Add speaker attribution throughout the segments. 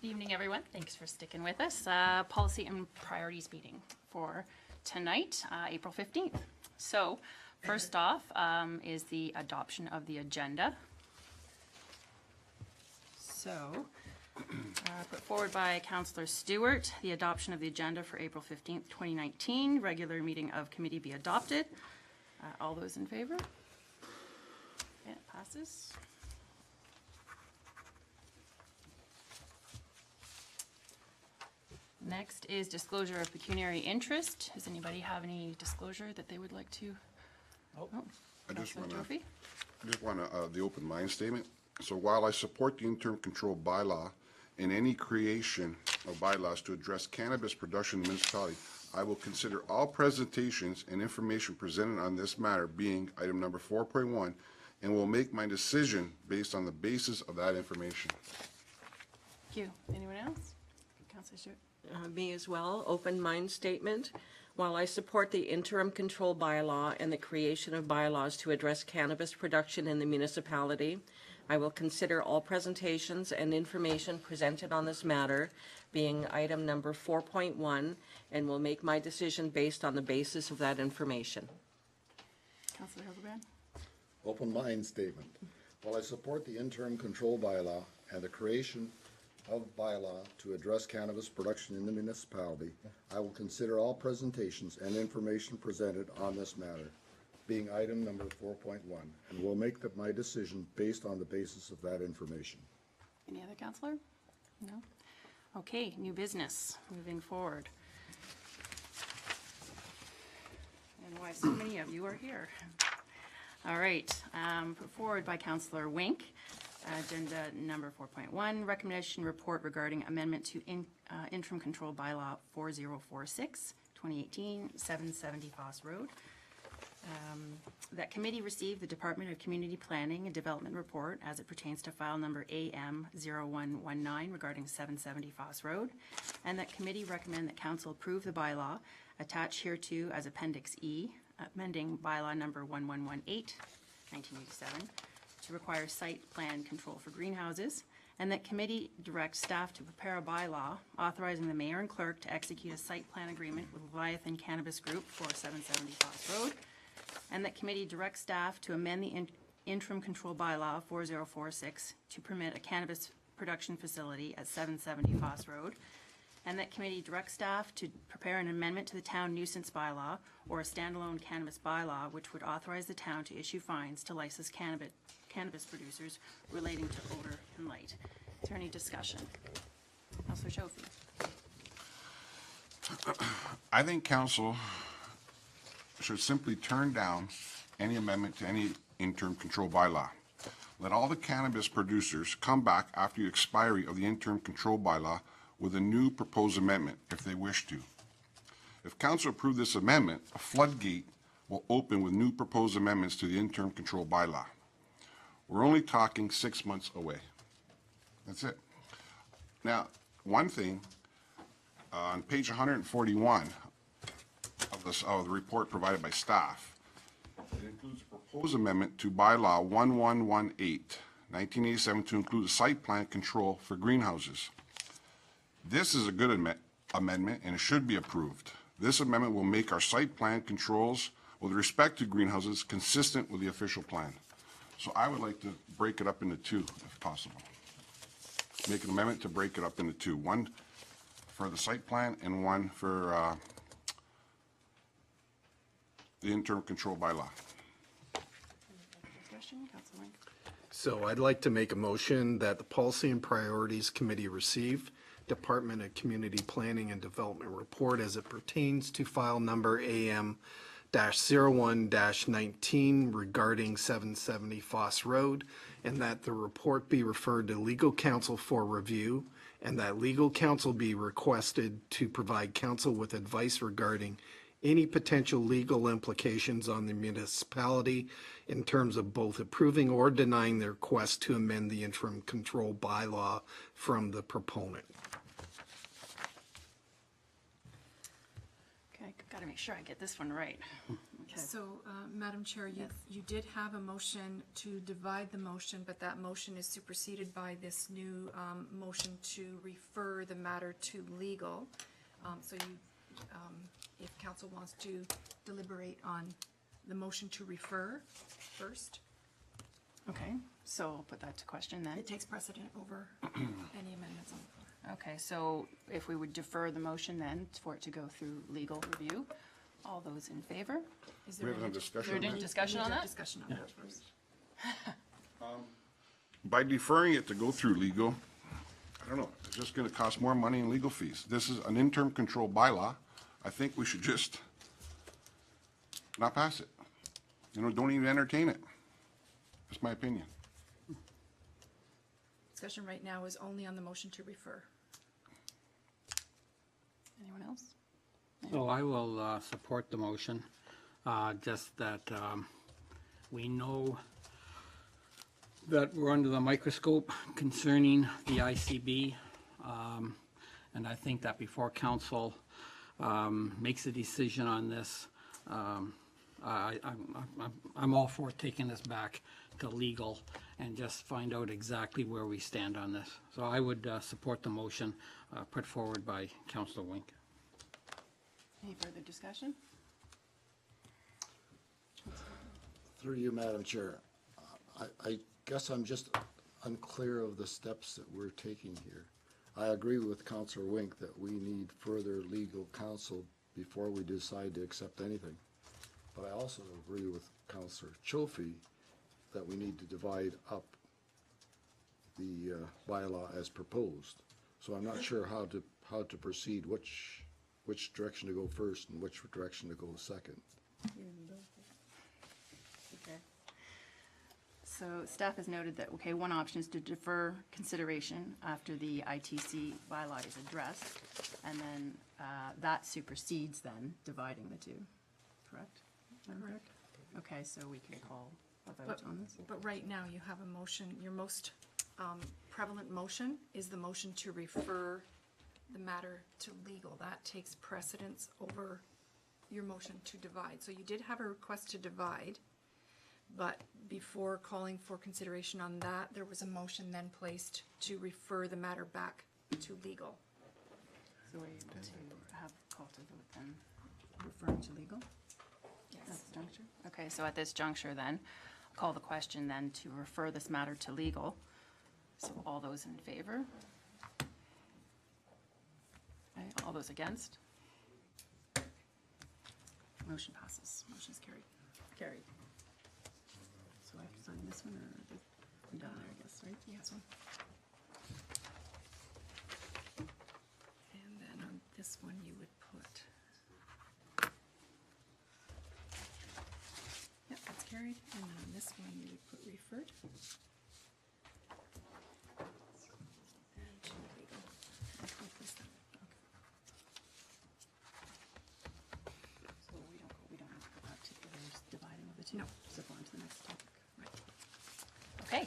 Speaker 1: Good evening, everyone. Thanks for sticking with us. Policy and priorities meeting for tonight, April 15th. So first off is the adoption of the agenda. So put forward by Councillor Stewart, the adoption of the agenda for April 15th, 2019, regular meeting of committee be adopted. All those in favor? Okay, it passes. Next is disclosure of pecuniary interest. Does anybody have any disclosure that they would like to?
Speaker 2: Oh,
Speaker 3: I just
Speaker 1: Councillor
Speaker 3: want
Speaker 1: Trophy?
Speaker 3: the open mind statement. So while I support the interim control bylaw and any creation of bylaws to address cannabis production in the municipality, I will consider all presentations and information presented on this matter being item number 4.1 and will make my decision based on the basis of that information.
Speaker 1: Thank you. Anyone else? Councillor Stewart?
Speaker 2: Me as well, open mind statement. While I support the interim control bylaw and the creation of bylaws to address cannabis production in the municipality, I will consider all presentations and information presented on this matter being item number 4.1 and will make my decision based on the basis of that information.
Speaker 1: Councillor Hildebrand?
Speaker 4: Open mind statement. While I support the interim control bylaw and the creation of bylaw to address cannabis production in the municipality, I will consider all presentations and information presented on this matter being item number 4.1 and will make my decision based on the basis of that information.
Speaker 1: Any other councillor? No? Okay, new business, moving forward. And why so many of you are here. All right, put forward by Councillor Wink. Agenda number 4.1, recommendation report regarding amendment to interim control bylaw 4046, 2018, 770 Foss Road. That committee received the Department of Community Planning and Development report as it pertains to file number AM0119 regarding 770 Foss Road, and that committee recommend that council approve the bylaw attached hereto as Appendix E, amending bylaw number 1118, 1987, to require site plan control for greenhouses, and that committee directs staff to prepare a bylaw authorizing the mayor and clerk to execute a site plan agreement with Leviathan Cannabis Group for 770 Foss Road, and that committee directs staff to amend the interim control bylaw 4046 to permit a cannabis production facility at 770 Foss Road, and that committee directs staff to prepare an amendment to the town nuisance bylaw or a standalone cannabis bylaw which would authorize the town to issue fines to licensed cannabis producers relating to odor and light. Is there any discussion? Councillor Trophy?
Speaker 3: I think council should simply turn down any amendment to any interim control bylaw. Let all the cannabis producers come back after the expiry of the interim control bylaw with a new proposed amendment if they wish to. If council approve this amendment, a floodgate will open with new proposed amendments to the interim control bylaw. We're only talking 6 months away. That's it. Now, one thing, on page 141 of the report provided by staff, it includes a proposed amendment to bylaw 1118, 1987 to include a site plan control for greenhouses. This is a good amendment and it should be approved. This amendment will make our site plan controls with respect to greenhouses consistent with the official plan. So I would like to break it up into two if possible. Make an amendment to break it up into two. One for the site plan and one for the interim control bylaw.
Speaker 1: Discussion, Councillor Wink?
Speaker 5: So I'd like to make a motion that the Policy and Priorities Committee receive Department of Community Planning and Development report as it pertains to file number AM-01-19 regarding 770 Foss Road, and that the report be referred to legal counsel for review, and that legal counsel be requested to provide counsel with advice regarding any potential legal implications on the municipality in terms of both approving or denying the request to amend the interim control bylaw from the proponent.
Speaker 1: Okay, got to make sure I get this one right.
Speaker 6: So, Madam Chair, you did have a motion to divide the motion, but that motion is superseded by this new motion to refer the matter to legal. So you, if council wants to deliberate on the motion to refer first,
Speaker 1: Okay, so I'll put that to question then.
Speaker 6: it takes precedent over any amendments on the floor.
Speaker 1: Okay, so if we would defer the motion then for it to go through legal review, all those in favor?
Speaker 6: Is
Speaker 3: We
Speaker 6: there
Speaker 3: have a
Speaker 6: any
Speaker 3: discussion
Speaker 1: There
Speaker 3: on
Speaker 1: any
Speaker 3: that?
Speaker 1: discussion on that?
Speaker 6: discussion on that first?
Speaker 3: By deferring it to go through legal, I don't know, it's just gonna cost more money in legal fees. This is an interim control bylaw. I think we should just not pass it. You know, don't even entertain it. That's my opinion.
Speaker 6: Discussion right now is only on the motion to refer.
Speaker 1: Anyone else?
Speaker 7: So I will support the motion, just that we know that we're under the microscope concerning the ICB, and I think that before council makes a decision on this, I'm all for taking this back to legal and just find out exactly where we stand on this. So I would support the motion put forward by Councillor Wink.
Speaker 1: Any further discussion?
Speaker 4: Through you, Madam Chair, I guess I'm just unclear of the steps that we're taking here. I agree with Councillor Wink that we need further legal counsel before we decide to accept anything. But I also agree with Councillor Chofee that we need to divide up the bylaw as proposed. So I'm not sure how to proceed, which direction to go first and which direction to go second.
Speaker 1: Okay. So staff has noted that, okay, one option is to defer consideration after the ITC bylaw is addressed, and then that supersedes then dividing the two, correct?
Speaker 6: Correct.
Speaker 1: Okay, so we can call a vote
Speaker 6: But,
Speaker 1: on this?
Speaker 6: but right now you have a motion, your most prevalent motion is the motion to refer the matter to legal. That takes precedence over your motion to divide. So you did have a request to divide, but before calling for consideration on that, there was a motion then placed to refer the matter back to legal.
Speaker 1: So we're able to have call to vote then, referring to legal? At
Speaker 6: Yes.
Speaker 1: this juncture? Okay, so at this juncture then, call the question then to refer this matter to legal. So all those in favor? Okay, all those against? Motion passes. Motion is carried. Carried. So I have to sign this one, or I'm down there, I guess, right?
Speaker 6: Yes, one. And then on this one, you would put. Yep, that's carried. And then on this one, you would put referred. And to legal. I'll put this down.
Speaker 1: So we don't have to go back to the dividing of the two?
Speaker 6: No.
Speaker 1: So go on to the next topic.
Speaker 6: Right.
Speaker 1: Okay.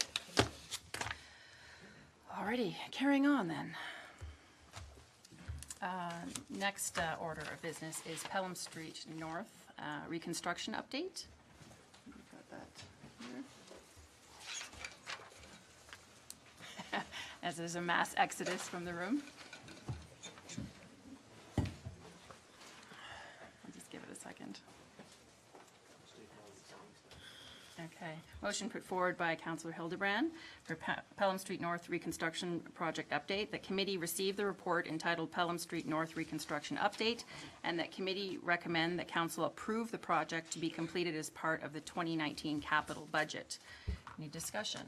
Speaker 1: Alrighty, carrying on then. Next order of business is Pelham Street North reconstruction update. We've got that here. As there's a mass exodus from the room. I'll just give it a second. Okay. Motion put forward by Councillor Hildebrand for Pelham Street North Reconstruction Project Update. The committee received the report entitled Pelham Street North Reconstruction Update, and that committee recommend that council approve the project to be completed as part of the 2019 capital budget. Any discussion?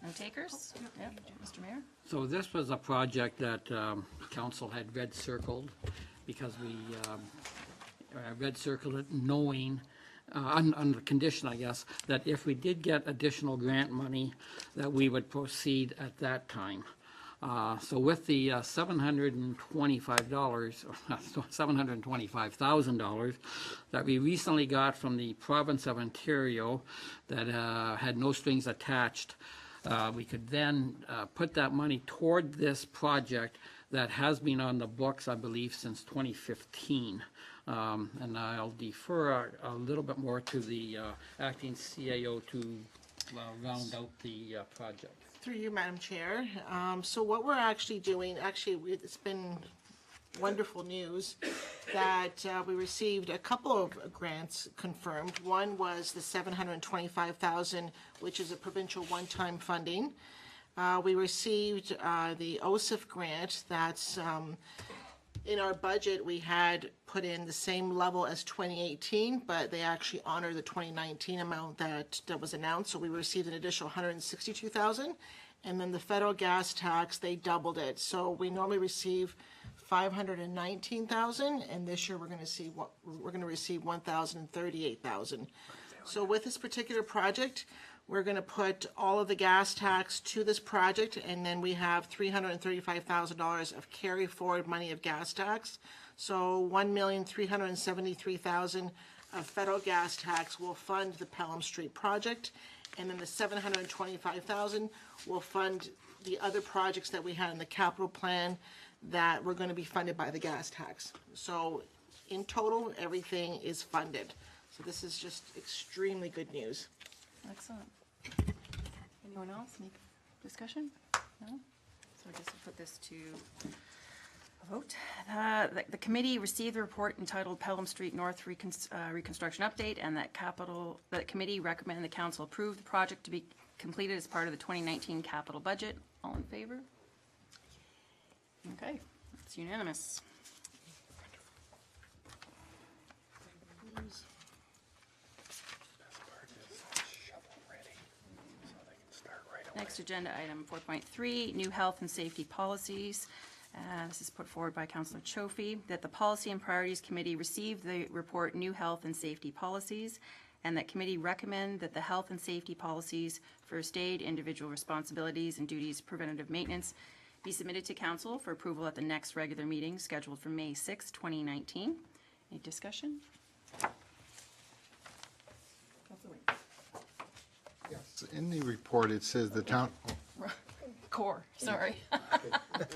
Speaker 1: No takers? Yep, Mr. Mayor?
Speaker 7: So this was a project that council had red circled because we red circled it knowing, under condition, I guess, that if we did get additional grant money, that we would proceed at that time. So with the $725,000 that we recently got from the province of Ontario that had no strings attached, we could then put that money toward this project that has been on the books, I believe, since 2015. And I'll defer a little bit more to the acting CAO to round out the project.
Speaker 8: Through you, Madam Chair. So what we're actually doing, it's been wonderful news that we received a couple of grants confirmed. One was the $725,000, which is a provincial one-time funding. We received the OSIF grant. That's in our budget, we had put in the same level as 2018, but they actually honor the 2019 amount that was announced. So we received an additional $162,000. And then the federal gas tax, they doubled it. So we normally receive $519,000, and this year we're going to receive $1,038,000. So with this particular project, we're going to put all of the gas tax to this project, and then we have $335,000 of carry forward money of gas tax. So $1,373,000 of federal gas tax will fund the Pelham Street project, and then the $725,000 will fund the other projects that we had in the capital plan that were going to be funded by the gas tax. So in total, everything is funded. So this is just extremely good news.
Speaker 1: Excellent. Anyone else? Any discussion? No? So just to put this to a vote. The committee received the report entitled Pelham Street North Reconstruction Update, and that committee recommended the council approve the project to be completed as part of the 2019 capital budget. All in favor? Okay, it's unanimous. Next agenda item 4.3, new health and safety policies. This is put forward by Councillor Chofie, that the Policy and Priorities Committee received the report New Health and Safety Policies, and that committee recommend that the health and safety policies, first aid, individual responsibilities and duties, preventative maintenance, be submitted to council for approval at the next regular meeting scheduled for May 6, 2019. Any discussion? Councillor Wayne.
Speaker 9: Yes, in the report, it says the town,
Speaker 1: Core, sorry.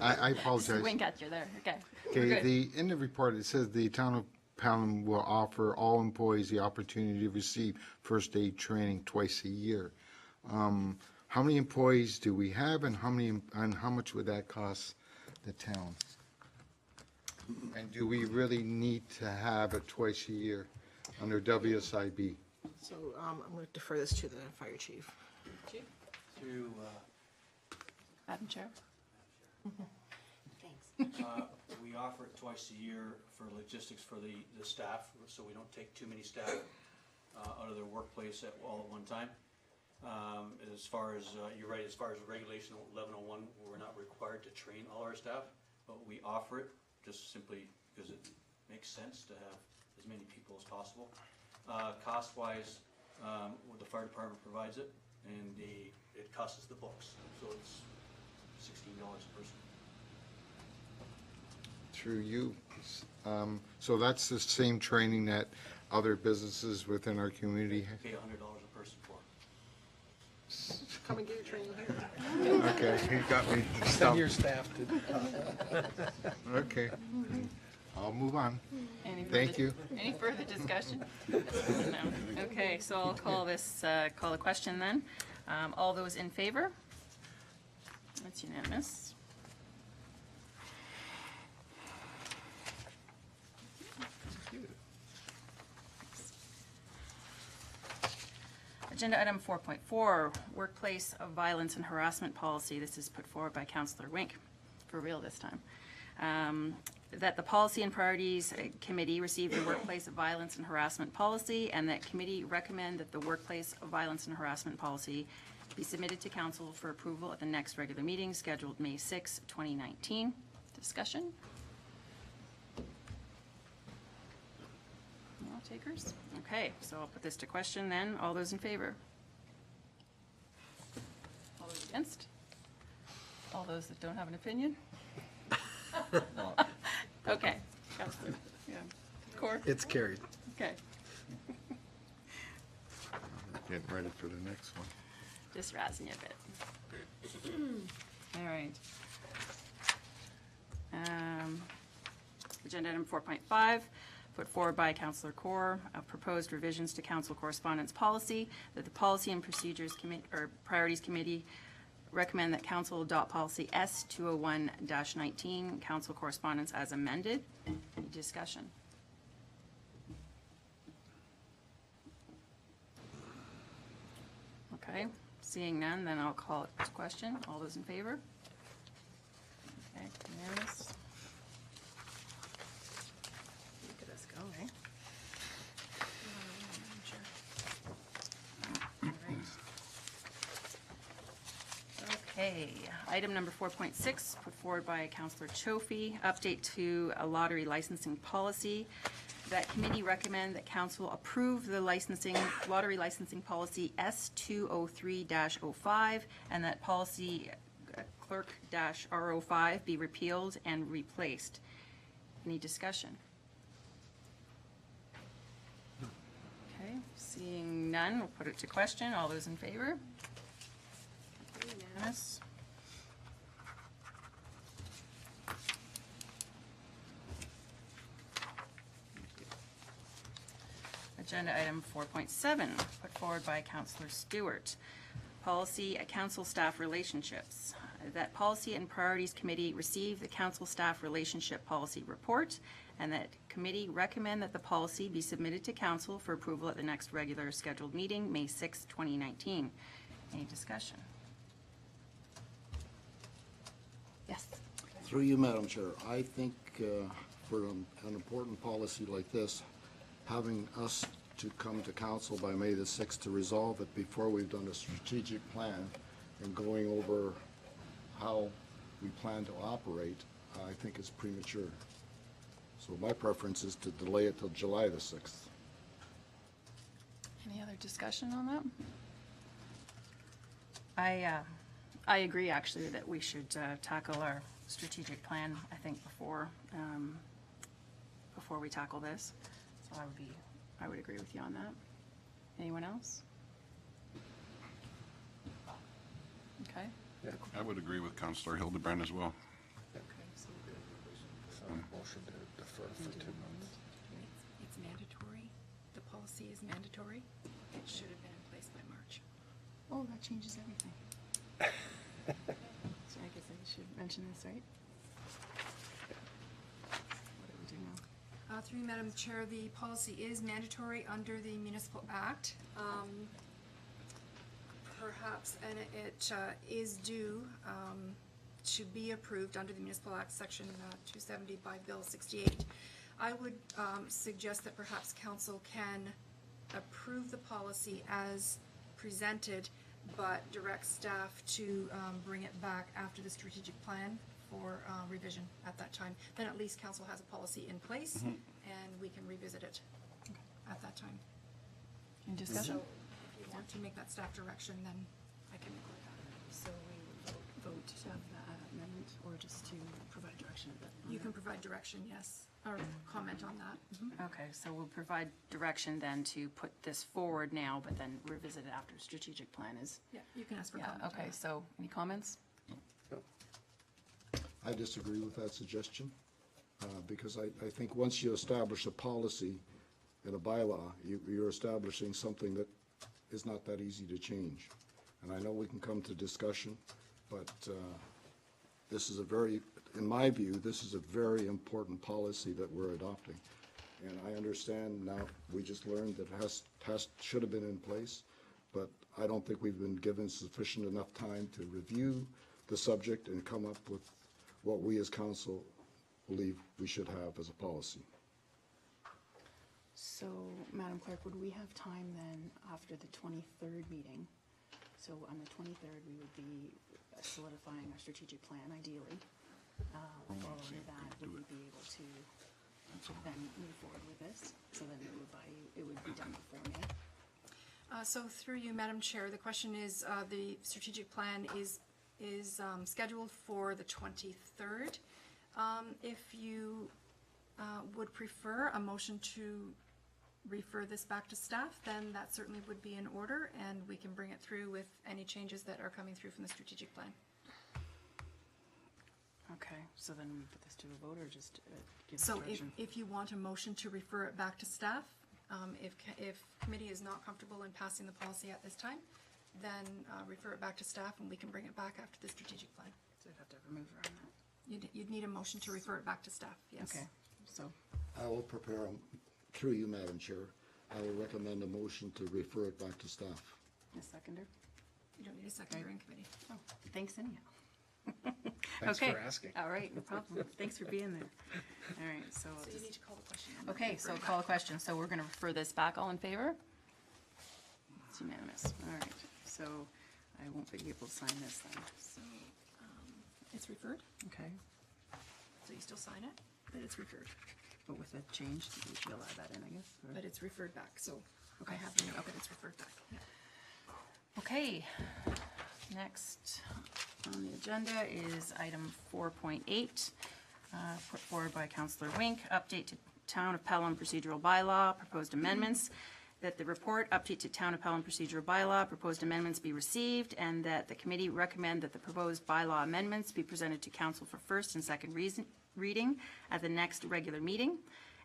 Speaker 9: I apologize.
Speaker 1: Wink at you there, okay. We're
Speaker 9: Okay,
Speaker 1: good.
Speaker 9: in the report, it says the town of Pelham will offer all employees the opportunity to receive first aid training twice a year. How many employees do we have, and how much would that cost the town? And do we really need to have it twice a year under WSIB?
Speaker 8: So I'm going to defer this to the fire chief.
Speaker 10: Through,
Speaker 1: Madam Chair?
Speaker 10: we offer it twice a year for logistics for the staff, so we don't take too many staff out of their workplace all at one time. As far as, you're right, as far as regulation 1101, we're not required to train all our staff, but we offer it just simply because it makes sense to have as many people as possible. Cost-wise, the fire department provides it, and it costs us the books, so it's $16 a person.
Speaker 9: Through you. So that's the same training that other businesses within our community have?
Speaker 10: Pay $100 a person for.
Speaker 8: Come and get your training here.
Speaker 9: Okay, you got me
Speaker 5: Send
Speaker 9: stumped.
Speaker 5: your staff to.
Speaker 9: Okay, I'll move on.
Speaker 1: Any
Speaker 9: Thank
Speaker 1: further-
Speaker 9: you.
Speaker 1: Any further discussion? No. Okay, so I'll call the question then. All those in favor? That's unanimous. Agenda item 4.4, workplace of violence and harassment policy. This is put forward by Councillor Wink, for real this time. That the Policy and Priorities Committee received the workplace of violence and harassment policy, and that committee recommend that the workplace of violence and harassment policy be submitted to council for approval at the next regular meeting scheduled May 6, 2019. Discussion? No takers? Okay, so I'll put this to question then. All those in favor? All those against? All those that don't have an opinion? Okay. Counselor, yeah. Core?
Speaker 5: It's carried.
Speaker 1: Okay.
Speaker 9: Getting ready for the next one.
Speaker 1: Just razzing you a bit. All right. Agenda item 4.5, put forward by Councillor Kaur, proposed revisions to council correspondence policy, that the Policy and Procedures Committee, or Priorities Committee, recommend that council adopt policy S201-19, council correspondence as amended. Any discussion? Okay, seeing none, then I'll call it to question. All those in favor? Okay, unanimous. Look at us go, eh? All right. Okay, item number 4.6, put forward by Councillor Chofie, update to a lottery licensing policy. That committee recommend that council approve the lottery licensing policy S203-05, and that policy clerk-R05 be repealed and replaced. Any discussion? Okay, seeing none, we'll put it to question. All those in favor? Unanimous. Agenda item 4.7, put forward by Councillor Stewart. Policy council staff relationships. That Policy and Priorities Committee receive the council staff relationship policy report, and that committee recommend that the policy be submitted to council for approval at the next regular scheduled meeting, May 6, 2019. Any discussion? Yes.
Speaker 4: Through you, Madam Chair, I think for an important policy like this, having us to come to council by May the 6th to resolve it before we've done a strategic plan and going over how we plan to operate, I think is premature. So my preference is to delay it till July the 6th.
Speaker 1: Any other discussion on that? I agree, actually, that we should tackle our strategic plan, I think, before we tackle this. So I would agree with you on that. Anyone else? Okay.
Speaker 3: I would agree with Councillor Hildebrand as well.
Speaker 4: Motion to defer for 2 months.
Speaker 6: It's mandatory. The policy is mandatory. It should have been in place by March.
Speaker 1: Oh, that changes everything. So I guess I should mention this, right? What do we do now?
Speaker 6: Through you, Madam Chair, the policy is mandatory under the Municipal Act. Perhaps, and it is due to be approved under the Municipal Act, Section 270 by Bill 68. I would suggest that perhaps council can approve the policy as presented, but direct staff to bring it back after the strategic plan for revision at that time. Then at least council has a policy in place, and we can revisit it at that time.
Speaker 1: Any discussion?
Speaker 6: So if you want to make that staff direction, then I can include that.
Speaker 1: So we vote to have that amendment, or just to provide direction?
Speaker 6: You can provide direction, yes, or comment on that.
Speaker 1: Okay, so we'll provide direction then to put this forward now, but then revisit it after strategic plan is.
Speaker 6: Yeah, you can ask for
Speaker 1: Yeah,
Speaker 6: comment. on
Speaker 1: okay,
Speaker 6: that.
Speaker 1: so any comments?
Speaker 4: I disagree with that suggestion, because I think once you establish a policy and a bylaw, you're establishing something that is not that easy to change. And I know we can come to discussion, but this is in my view, this is a very important policy that we're adopting. And I understand now, we just learned that it should have been in place, but I don't think we've been given sufficient enough time to review the subject and come up with what we as council believe we should have as a policy.
Speaker 1: So, Madam Clerk, would we have time then after the 23rd meeting? So on the 23rd, we would be solidifying our strategic plan ideally. Following that, would we be able to then move forward with this? So then it would be done before May?
Speaker 6: So through you, Madam Chair, the question is, the strategic plan is scheduled for the 23rd. If you would prefer a motion to refer this back to staff, then that certainly would be in order, and we can bring it through with any changes that are coming through from the strategic plan.
Speaker 1: Okay. Okay, so then we put this to a vote or just give
Speaker 6: So
Speaker 1: direction?
Speaker 6: if you want a motion to refer it back to staff, if committee is not comfortable in passing the policy at this time, then refer it back to staff and we can bring it back after the strategic plan.
Speaker 1: So I'd have to have a mover on that.
Speaker 6: You'd need a motion to refer it back to staff, yes.
Speaker 1: Okay, so,
Speaker 4: I will prepare, through you, Madam Chair, I will recommend a motion to refer it back to staff.
Speaker 1: a seconder?
Speaker 6: You don't need a seconder in committee.
Speaker 1: Oh, thanks anyhow.
Speaker 5: Thanks
Speaker 1: Okay,
Speaker 5: for asking.
Speaker 1: all right, no problem. Thanks for being there. All right, so.
Speaker 6: So you
Speaker 1: just-
Speaker 6: need to call the question. on that.
Speaker 1: Okay, so call a question. So we're going to refer this back. All in favor? It's unanimous. All right, so I won't be able to sign this then.
Speaker 6: So, it's referred,
Speaker 1: Okay,
Speaker 6: so you still sign it, but it's referred,
Speaker 1: but with a change, we'll add that in, I guess. or-
Speaker 6: but it's referred back, so I have the note that it's referred back. Yeah.
Speaker 1: Okay, next on the agenda is item 4.8, put forward by Councillor Wink, update to Town of Pelham procedural bylaw, proposed amendments, that the report, update to Town of Pelham procedural bylaw, proposed amendments be received, and that the committee recommend that the proposed bylaw amendments be presented to council for first and second reading at the next regular meeting,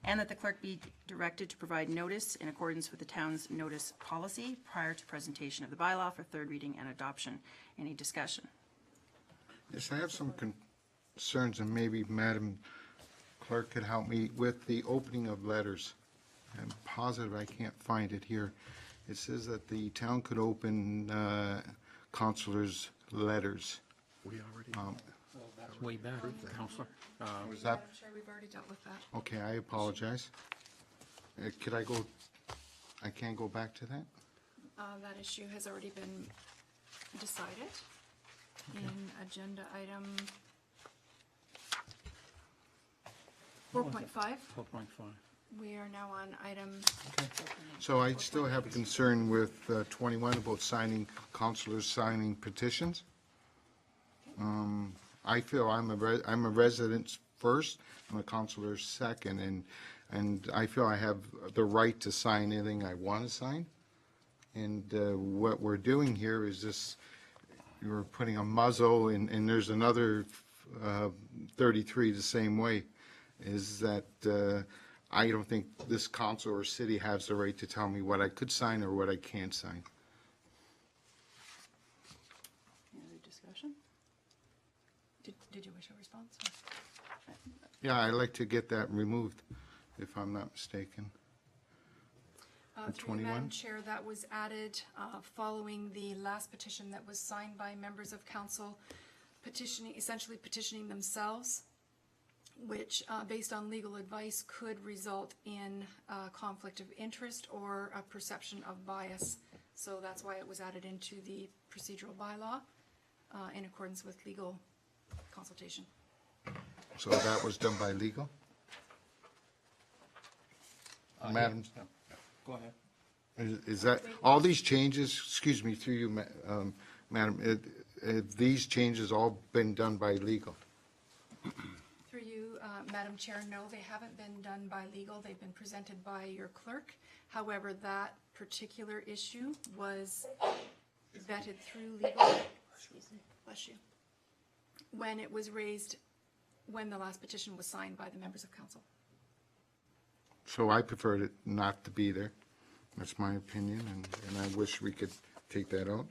Speaker 1: and that the clerk be directed to provide notice in accordance with the town's notice policy prior to presentation of the bylaw for third reading and adoption. Any discussion?
Speaker 9: Yes, I have some concerns, and maybe Madam Clerk could help me with the opening of letters. I'm positive I can't find it here. It says that the town could open counselors' letters.
Speaker 5: We already.
Speaker 7: That's way back, Counselor.
Speaker 9: Was that,
Speaker 6: Madam Chair, we've already dealt with that.
Speaker 9: okay, I apologize. Could I go, I can't go back to that?
Speaker 6: That issue has already been decided in agenda item 4.5.
Speaker 7: 4.5.
Speaker 6: We are now on item,
Speaker 9: So I still have concern with 21 about signing, counselors signing petitions. I feel I'm a resident first, I'm a counselor second, and I feel I have the right to sign anything I want to sign. And what we're doing here is this, you're putting a muzzle, and there's another 33 the same way, is that I don't think this council or city has the right to tell me what I could sign or what I can't sign.
Speaker 1: Any other discussion?
Speaker 6: did you wish a response?
Speaker 9: Yeah, I'd like to get that removed, if I'm not mistaken.
Speaker 6: Through you, Madam
Speaker 9: 21?
Speaker 6: Chair, that was added following the last petition that was signed by members of council essentially petitioning themselves, which, based on legal advice, could result in conflict of interest or a perception of bias. So that's why it was added into the procedural bylaw in accordance with legal consultation.
Speaker 9: So that was done by legal? Madam,
Speaker 10: Go ahead.
Speaker 9: is that, all these changes, excuse me, through you, Madam, have these changes all been done by legal?
Speaker 6: Through you, Madam Chair, no, they haven't been done by legal. They've been presented by your clerk. However, that particular issue was vetted through legal. Bless you. When it was raised, when the last petition was signed by the members of council.
Speaker 9: So I preferred it not to be there. That's my opinion, and I wish we could take that out.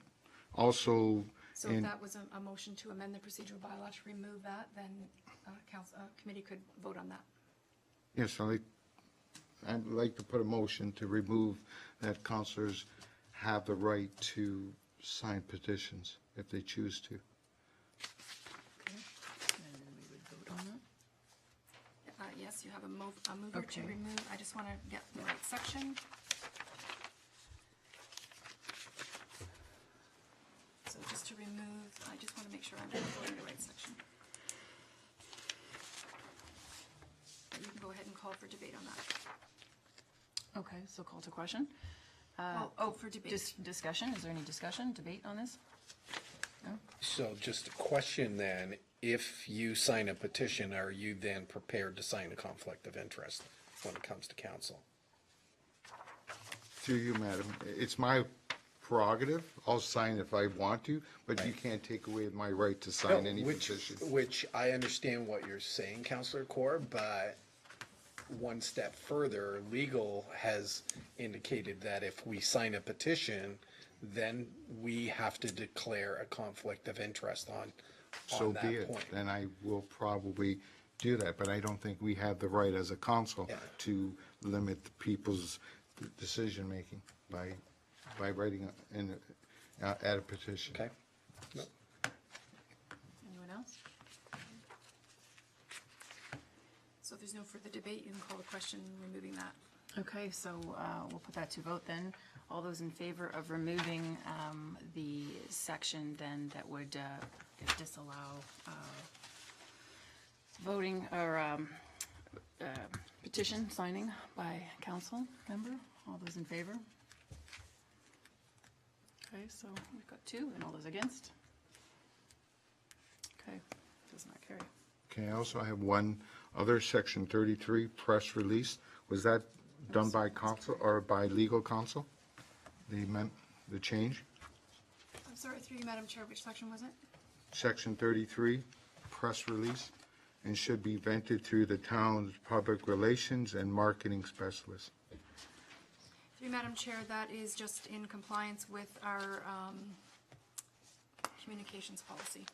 Speaker 9: Also,
Speaker 6: So if that was a motion to amend the procedural bylaw to remove that, then committee could vote on that.
Speaker 9: yes, I'd like to put a motion to remove that councilors have the right to sign petitions if they choose to.
Speaker 1: Okay, and then we would vote on that.
Speaker 6: Yes, you have a mover to
Speaker 1: Okay.
Speaker 6: remove. I just want to get the right section. So just to remove, I just want to make sure I'm voting the right section. But you can go ahead and call for debate on that.
Speaker 1: Okay, so call to question.
Speaker 6: For debate.
Speaker 1: Discussion, is there any discussion, debate on this? No?
Speaker 5: So just a question then, if you sign a petition, are you then prepared to sign a conflict of interest when it comes to council?
Speaker 9: Through you, madam, it's my prerogative. I'll sign if I want to, but you can't take away my right to sign any petition.
Speaker 11: Which I understand what you're saying, Councillor Core, but one step further, legal has indicated that if we sign a petition, then we have to declare a conflict of interest on
Speaker 9: So
Speaker 11: that
Speaker 9: be it.
Speaker 11: point.
Speaker 9: Then I will probably do that, but I don't think we have the right as a council
Speaker 11: Yeah.
Speaker 9: to limit the people's decision-making by writing add a petition.
Speaker 11: Okay?
Speaker 1: Anyone else?
Speaker 6: So if there's no further debate, you can call the question removing that.
Speaker 1: Okay, so we'll put that to vote then. All those in favor of removing the section then that would disallow voting or petition signing by council member? All those in favor? Okay, so we've got 2, and all those against? Okay, does not carry.
Speaker 9: Okay, I also have one other, section 33, press release. Was that done by council or by legal counsel? The change?
Speaker 6: I'm sorry, through you, Madam Chair, which section was it?
Speaker 9: Section 33, press release, and should be vented through the town's public relations and marketing specialist.
Speaker 6: Through you, Madam Chair, that is just in compliance with our communications policy.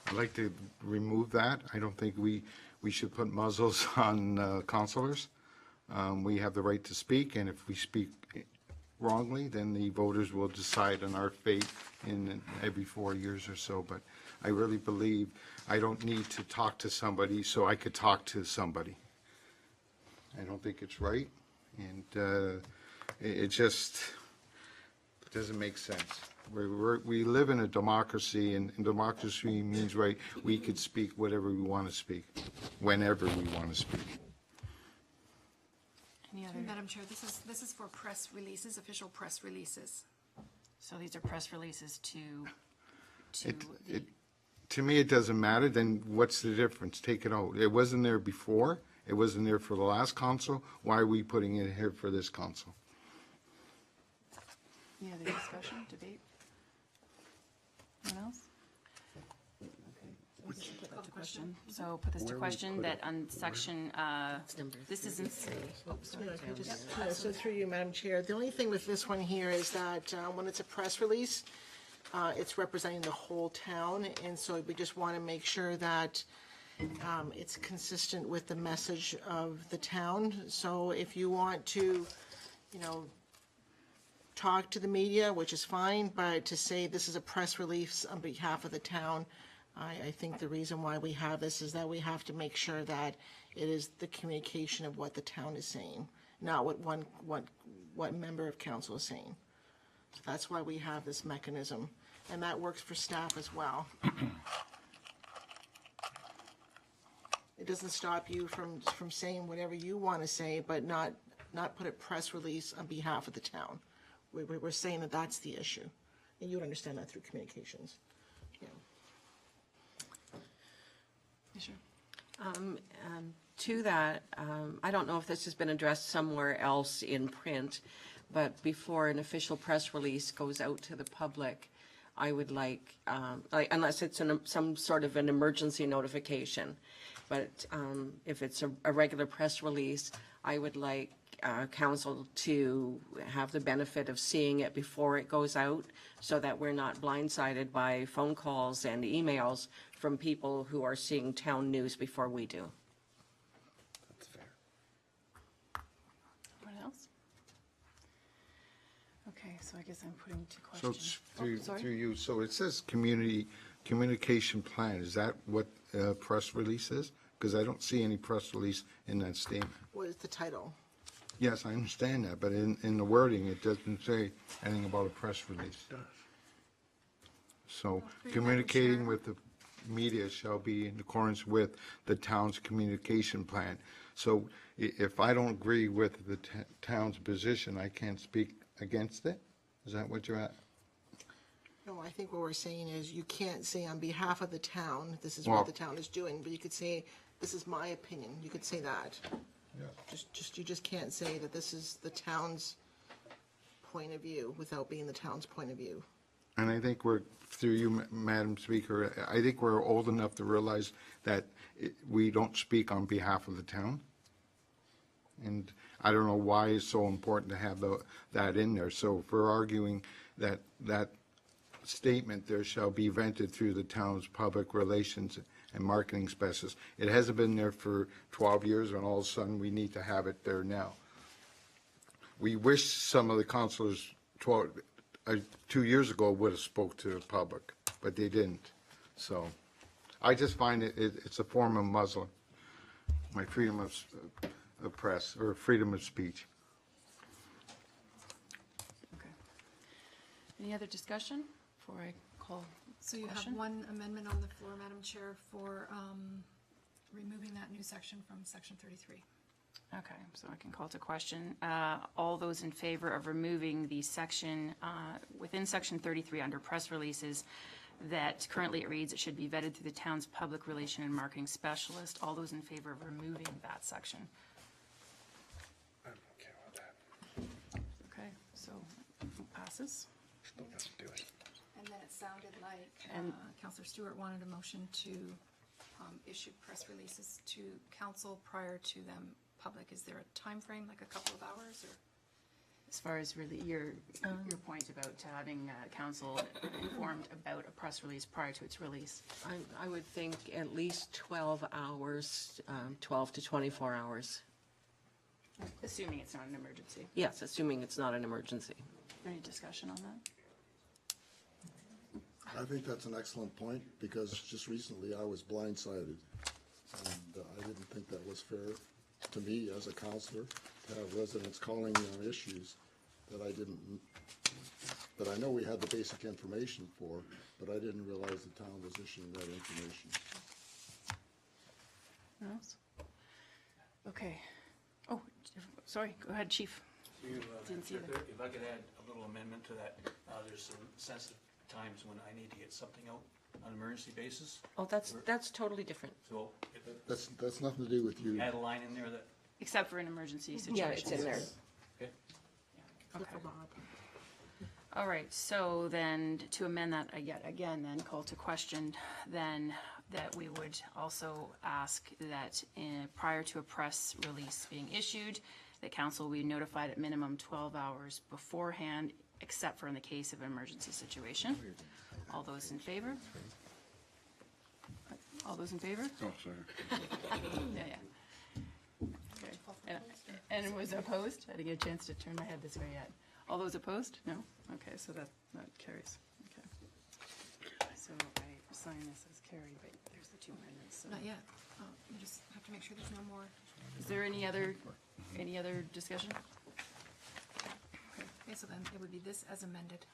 Speaker 9: I'd like to remove that. I don't think we should put muzzles on councilors. We have the right to speak, and if we speak wrongly, then the voters will decide on our fate in every 4 years or so. But I really believe I don't need to talk to somebody so I could talk to somebody. I don't think it's right, and it just doesn't make sense. We live in a democracy, and democracy means, right, we could speak whatever we want to speak, whenever we want to speak.
Speaker 1: Any other?
Speaker 6: Madam Chair, this is for press releases, official press releases.
Speaker 1: So these are press releases to
Speaker 9: To me, it doesn't matter, then what's the difference? Take it out. It wasn't there before, it wasn't there for the last council, why are we putting it here for this council?
Speaker 1: Any other discussion, debate? Anyone else? Okay, so put that to question. So put this to question that on section, this isn't.
Speaker 8: So through you, Madam Chair, the only thing with this one here is that when it's a press release, it's representing the whole town, and so we just want to make sure that it's consistent with the message of the town. So if you want to, talk to the media, which is fine, but to say this is a press release on behalf of the town, I think the reason why we have this is that we have to make sure that it is the communication of what the town is saying, not what member of council is saying. So that's why we have this mechanism, and that works for staff as well. It doesn't stop you from saying whatever you want to say, but not put a press release on behalf of the town. We're saying that that's the issue, and you would understand that through communications. Yeah.
Speaker 1: Sure.
Speaker 2: To that, I don't know if this has been addressed somewhere else in print, but before an official press release goes out to the public, I would like unless it's some sort of an emergency notification, but if it's a regular press release, I would like council to have the benefit of seeing it before it goes out, so that we're not blindsided by phone calls and emails from people who are seeing town news before we do.
Speaker 11: That's fair.
Speaker 1: Anyone else? Okay, so I guess I'm putting to
Speaker 9: So
Speaker 1: question.
Speaker 9: it's through you, so it says communication plan, is that what press release is? Because I don't see any press release in that statement.
Speaker 8: What is the title?
Speaker 9: Yes, I understand that, but in the wording, it doesn't say anything about a press release. So communicating with the media shall be in accordance with the town's communication plan. So if I don't agree with the town's position, I can't speak against it? Is that what you're at?
Speaker 8: No, I think what we're saying is you can't say on behalf of the town, this is
Speaker 9: Well-
Speaker 8: what the town is doing, but you could say, this is my opinion. You could say that. You just can't say that this is the town's point of view without being the town's point of view.
Speaker 9: And I think we're, through you, Madam Speaker, I think we're old enough to realize that we don't speak on behalf of the town. And I don't know why it's so important to have that in there. So if we're arguing that statement, there shall be vented through the town's public relations and marketing specialists. It hasn't been there for 12 years, and all of a sudden we need to have it there now. We wish some of the councillors 2 years ago would have spoke to the public, but they didn't. So I just find it's a form of muzzling my freedom of press or freedom of speech.
Speaker 1: Okay. Any other discussion before I call
Speaker 6: So you have
Speaker 1: question?
Speaker 6: one amendment on the floor, Madam Chair, for removing that new section from section 33.
Speaker 1: Okay, so I can call to question. All those in favor of removing the section, within section 33 under press releases, that currently it reads it should be vetted through the town's public relation and marketing specialist. All those in favor of removing that section?
Speaker 11: I'm okay with that.
Speaker 1: Okay, so passes.
Speaker 11: Still got to do it.
Speaker 6: And then it sounded like
Speaker 1: And-
Speaker 6: Councillor Stewart wanted a motion to issue press releases to council prior to them public. Is there a time frame, like a couple of hours, or?
Speaker 1: As far as really your point about having council informed about a press release prior to its release.
Speaker 2: I would think at least 12 hours, 12 to 24 hours.
Speaker 1: Assuming it's not an emergency.
Speaker 2: Yes, assuming it's not an emergency.
Speaker 1: Any discussion on that?
Speaker 4: I think that's an excellent point, because just recently I was blindsided. And I didn't think that was fair to me as a counselor, to have residents calling me on issues that that I know we had the basic information for, but I didn't realize the town was issuing that information.
Speaker 1: Anyone else? Okay. Oh, sorry, go ahead, Chief. Didn't see that.
Speaker 10: If I could add a little amendment to that, there's some sensitive times when I need to get something out on an emergency basis.
Speaker 2: Oh, that's totally different.
Speaker 10: So if
Speaker 4: That's nothing to do with you.
Speaker 10: add a line in there that,
Speaker 1: Except for an emergency situation.
Speaker 2: Yeah, it's in there.
Speaker 10: okay?
Speaker 1: Okay. All right, so then to amend that again, then call to question, then that we would also ask that prior to a press release being issued, that council will be notified at minimum 12 hours beforehand, except for in the case of an emergency situation. All those in favor? All those in favor?
Speaker 3: Oh, sorry.
Speaker 1: Yeah. Okay. And it was opposed? I didn't get a chance to turn my head this way yet. All those opposed? No? Okay, so that carries. Okay. So I assign this as carried, but there's the two amendments. So.
Speaker 6: Not yet. Oh, you just have to make sure there's no more.
Speaker 1: Is there any other discussion?
Speaker 6: Okay, so then it would be this as amended.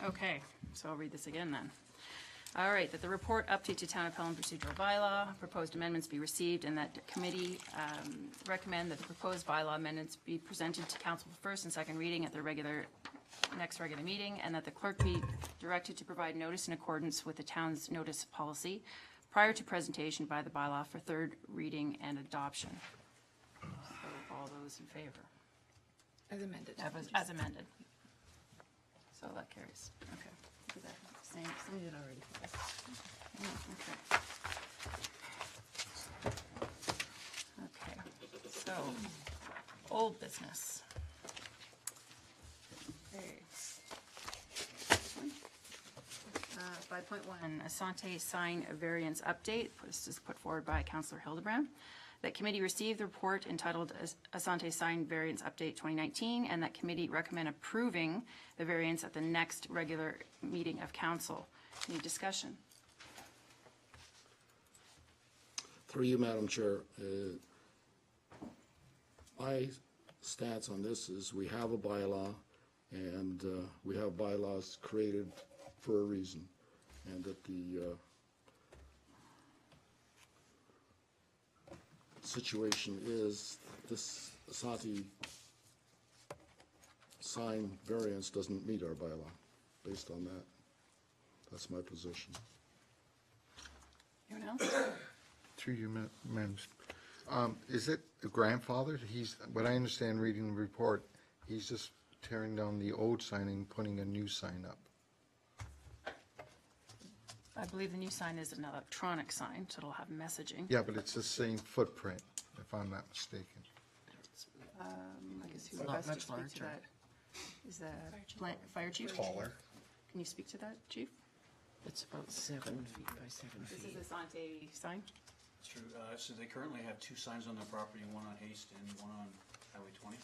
Speaker 1: Okay, so I'll read this again then. All right, that the report update to Town of Pelham procedural bylaw, proposed amendments be received, and that committee recommend that the proposed bylaw amendments be presented to council for first and second reading at the next regular meeting, and that the clerk be directed to provide notice in accordance with the town's notice policy prior to presentation by the bylaw for third reading and adoption. So all those in favor?
Speaker 6: As amended.
Speaker 1: As amended. So that carries. Okay. Look at that. Somebody did already. Okay. Okay. So, old business. Okay. 5.1, Asante sign variance update. This is put forward by Councillor Hildebrand. That committee received the report entitled Asante Sign Variance Update 2019, and that committee recommend approving the variance at the next regular meeting of council. Any discussion?
Speaker 4: Through you, Madam Chair, my stance on this is we have a bylaw, and we have bylaws created for a reason, and that the situation is this Asante sign variance doesn't meet our bylaw. Based on that, that's my position.
Speaker 1: Anyone else?
Speaker 9: Through you, Madam. Is it a grandfather? What I understand reading the report, he's just tearing down the old sign and putting a new sign up?
Speaker 1: I believe the new sign is an electronic sign, so it'll have messaging.
Speaker 9: Yeah, but it's the same footprint, if I'm not mistaken.
Speaker 1: I guess who's
Speaker 2: Not
Speaker 1: best to
Speaker 2: much
Speaker 1: speak to
Speaker 2: larger.
Speaker 1: that? Is that Fire Chief?
Speaker 11: Taller.
Speaker 1: Can you speak to that, Chief?
Speaker 2: It's about 7 feet by 7
Speaker 1: This
Speaker 2: feet.
Speaker 1: is a Sante sign?
Speaker 10: It's true. So they currently have two signs on their property, one on Haste and one on Highway 20.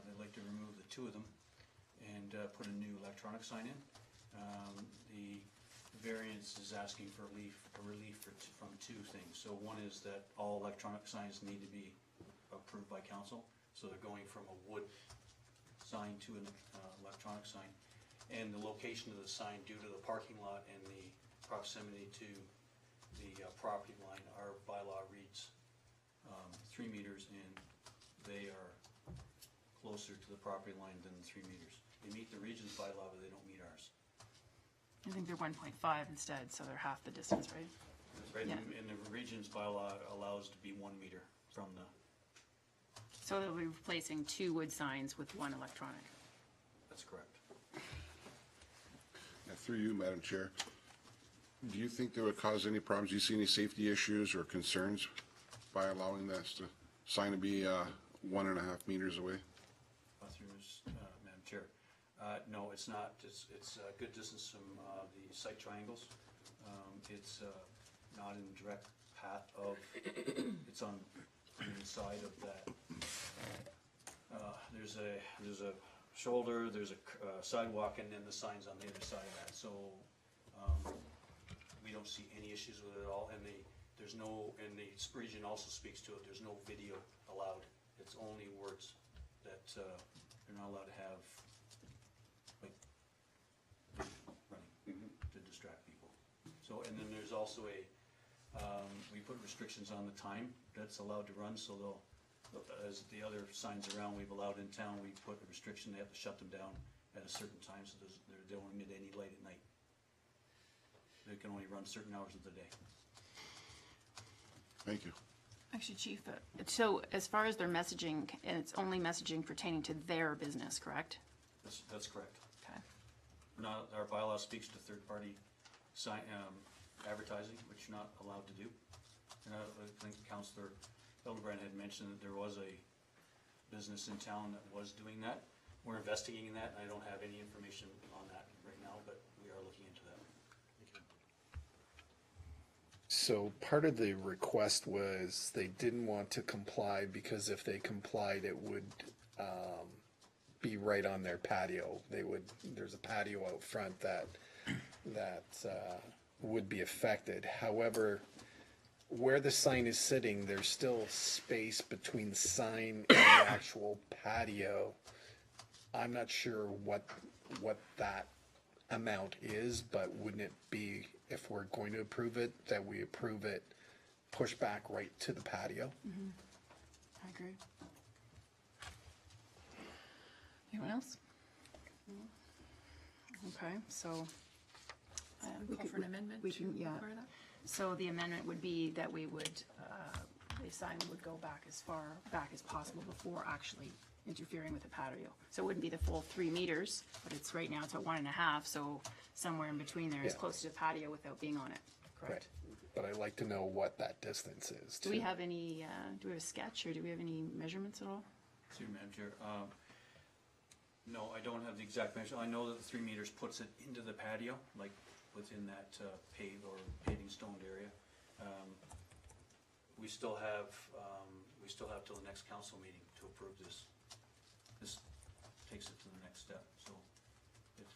Speaker 10: They'd like to remove the two of them and put a new electronic sign in. The variance is asking for relief from two things. So one is that all electronic signs need to be approved by council. So they're going from a wood sign to an electronic sign. And the location of the sign, due to the parking lot and the proximity to the property line, our bylaw reads 3 meters, and they are closer to the property line than 3 meters. They meet the region's bylaw, but they don't meet ours.
Speaker 1: I think they're 1.5 instead, so they're half the distance, right?
Speaker 10: That's right,
Speaker 1: Yeah.
Speaker 10: and the region's bylaw allows to be 1 meter from the,
Speaker 1: So they'll be replacing 2 wood signs with 1 electronic.
Speaker 10: that's correct.
Speaker 3: And through you, Madam Chair, do you think that would cause any problems? Do you see any safety issues or concerns by allowing this sign to be 1.5 meters away?
Speaker 10: Through Madam Chair. No, it's not. It's a good distance from the site triangles. It's not in direct path of, it's on the side of that. There's a shoulder, there's a sidewalk, and then the sign's on the other side of that. So we don't see any issues with it at all. And there's no, and the region also speaks to it, there's no video allowed. It's only words that they're not allowed to have, like, running to distract people. So, and then there's also we put restrictions on the time that's allowed to run, so they'll, as the other signs around we've allowed in town, we put a restriction, they have to shut them down at a certain time, so they don't emit any light at night. They can only run certain hours of the day.
Speaker 3: Thank you.
Speaker 1: Actually, Chief, so as far as their messaging, and it's only messaging pertaining to their business, correct?
Speaker 10: That's correct.
Speaker 1: Okay.
Speaker 10: Now, our bylaw speaks to third-party sign, advertising, which you're not allowed to do. And I think Councillor Hildebrand had mentioned that there was a business in town that was doing that. We're investigating that, and I don't have any information on that right now, but we are looking into that.
Speaker 11: So part of the request was they didn't want to comply because if they complied, it would be right on their patio. There's a patio out front that would be affected. However, where the sign is sitting, there's still space between the sign and the actual patio. I'm not sure what that amount is, but wouldn't it be, if we're going to approve it, that we approve it, push back right to the patio?
Speaker 1: I agree. Anyone else? Okay, so.
Speaker 6: Call for an amendment
Speaker 1: we
Speaker 6: to
Speaker 1: can, yeah.
Speaker 6: require that?
Speaker 1: So the amendment would be that we would, the sign would go back as far back as possible before actually interfering with the patio. So it wouldn't be the full 3 meters, but it's right now it's at 1.5, so somewhere in between there is
Speaker 11: Yeah.
Speaker 1: close to the patio without being on it, correct?
Speaker 11: But I'd like to know what that distance is.
Speaker 1: Do we
Speaker 11: too.
Speaker 1: have any, do we have a sketch or do we have any measurements at all?
Speaker 10: Through Madam Chair, no, I don't have the exact measure. I know that the 3 meters puts it into the patio, like within that paving stoned area. We still have till the next council meeting to approve this. This takes it to the next step. So if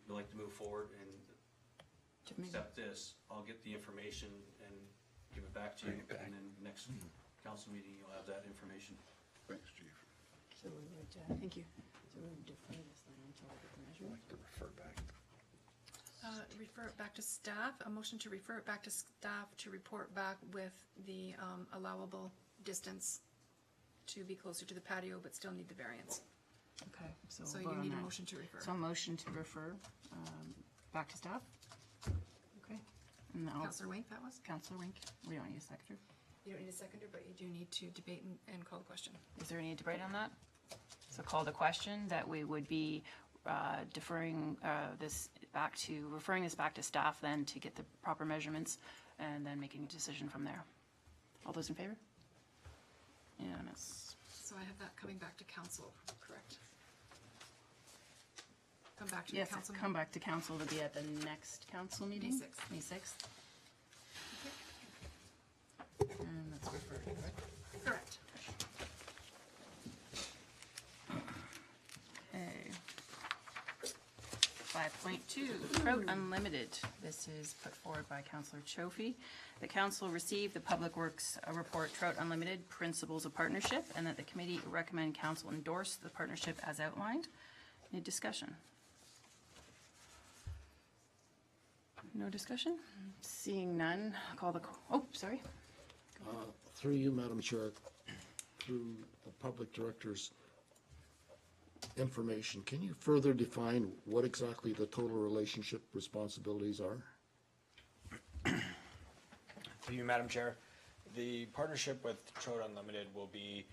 Speaker 10: you'd like to move forward and accept this, I'll get the information and give it back to you.
Speaker 11: Bring it back.
Speaker 10: And then next council meeting, you'll have that information.
Speaker 3: Thanks, Chief.
Speaker 1: So we would, thank you. So we would defer this then until we get the
Speaker 11: I'd
Speaker 1: measurement.
Speaker 11: like to refer back.
Speaker 6: Refer it back to staff, a motion to refer it back to staff to report back with the allowable distance to be closer to the patio, but still need the variance.
Speaker 1: Okay, so.
Speaker 6: So
Speaker 1: we'll
Speaker 6: you
Speaker 1: vote on
Speaker 6: need a
Speaker 1: that.
Speaker 6: motion to refer.
Speaker 1: So a motion to refer back to staff? Okay. And I'll-
Speaker 6: Councillor Wink, that was?
Speaker 1: Counselor Wink, we don't need a seconder.
Speaker 6: You don't need a seconder, but you do need to debate and call the question.
Speaker 1: Is there any debate on that? So call the question that we would be referring this back to staff then to get the proper measurements and then making a decision from there. All those in favor? Unanimous.
Speaker 6: So I have that coming back to council, correct? Come back to the
Speaker 1: Yes,
Speaker 6: council.
Speaker 1: come back to council to be at the next council meeting?
Speaker 6: May 6th.
Speaker 1: May 6th. And that's referred, right?
Speaker 6: Correct.
Speaker 1: Okay. 5.2, Trout Unlimited. This is put forward by Councillor Chofie. The council received the Public Works report Trout Unlimited Principles of Partnership, and that the committee recommend council endorse the partnership as outlined. Any discussion? No discussion? Seeing none, call the, sorry.
Speaker 4: Through you, Madam Chair, through the Public Director's information, can you further define what exactly the total relationship responsibilities are?
Speaker 12: Through you, Madam Chair, the partnership with Trout Unlimited will be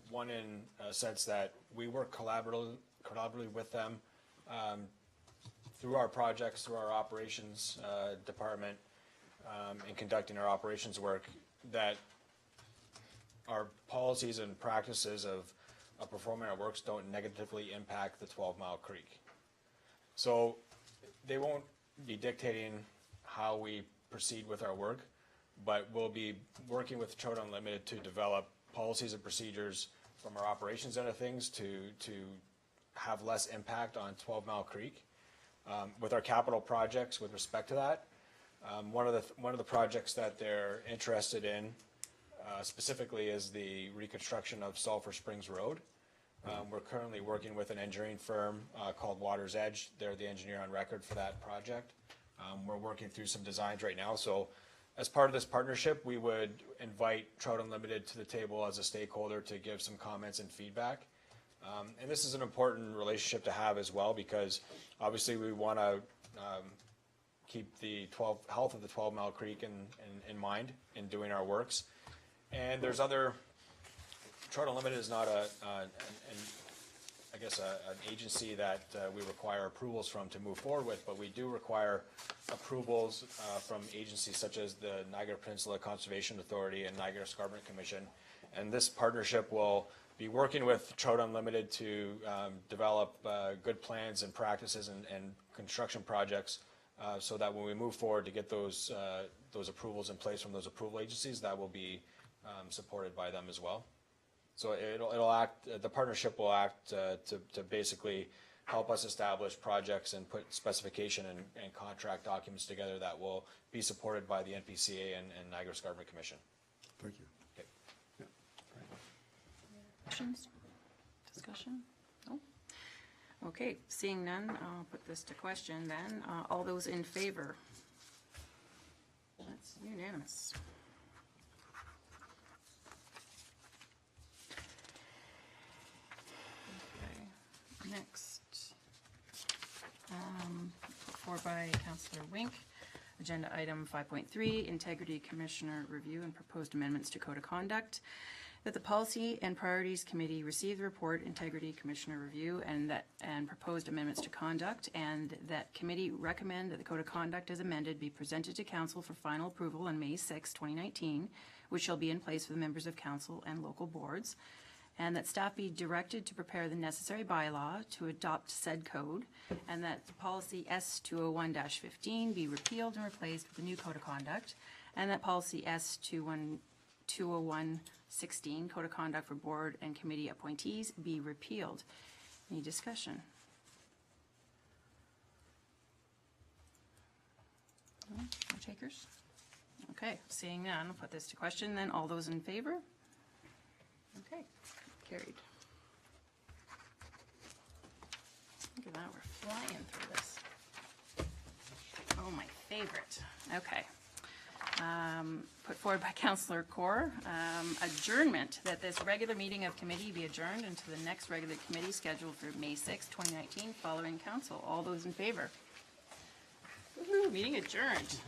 Speaker 12: one in a sense that we work collaboratively with them through our projects, through our operations department, in conducting our operations work, that our policies and practices of performing our works don't negatively impact the 12 Mile Creek. So they won't be dictating how we proceed with our work, but we'll be working with Trout Unlimited to develop policies and procedures from our operations end of things to have less impact on 12 Mile Creek. With our capital projects with respect to that, one of the projects that they're interested in specifically is the reconstruction of Sulphur Springs Road. We're currently working with an engineering firm called Water's Edge. They're the engineer on record for that project. We're working through some designs right now. So as part of this partnership, we would invite Trout Unlimited to the table as a stakeholder to give some comments and feedback. And this is an important relationship to have as well, because obviously we want to keep the health of the 12 Mile Creek in mind in doing our works. And there's other, Trout Unlimited is not an agency that we require approvals from to move forward with, but we do require approvals from agencies such as the Niagara Peninsula Conservation Authority and Niagara Escarpment Commission. And this partnership will be working with Trout Unlimited to develop good plans and practices and construction projects so that when we move forward to get those approvals in place from those approval agencies, that will be supported by them as well. So it'll act, the partnership will act to basically help us establish projects and put specification and contract documents together that will be supported by the NPCA and Niagara Escarpment Commission.
Speaker 4: Thank you.
Speaker 12: Okay.
Speaker 1: Questions? Discussion? No? Okay, seeing none, I'll put this to question then. All those in favor? That's unanimous. Okay, next. Put forward by Councillor Wink. Agenda item 5.3, Integrity Commissioner Review and Proposed Amendments to Code of Conduct. That the Policy and Priorities Committee receive the report Integrity Commissioner Review and proposed amendments to conduct, and that committee recommend that the Code of Conduct as amended be presented to Council for final approval on May 6, 2019, which shall be in place for the members of Council and local boards, and that staff be directed to prepare the necessary bylaw to adopt said code, and that Policy S201-15 be repealed and replaced with the new Code of Conduct, and that Policy S201-16, Code of Conduct for Board and Committee Appointees, be repealed. Any discussion? No takers? Okay, seeing none, I'll put this to question then. All those in favor? Okay, carried. Look at that, we're flying through this. Oh, my favorite. Okay. Put forward by Councillor Kaur, adjournment, that this regular meeting of committee be adjourned into the next regular committee scheduled for May 6, 2019, following council. All those in favor? Woohoo, meeting adjourned.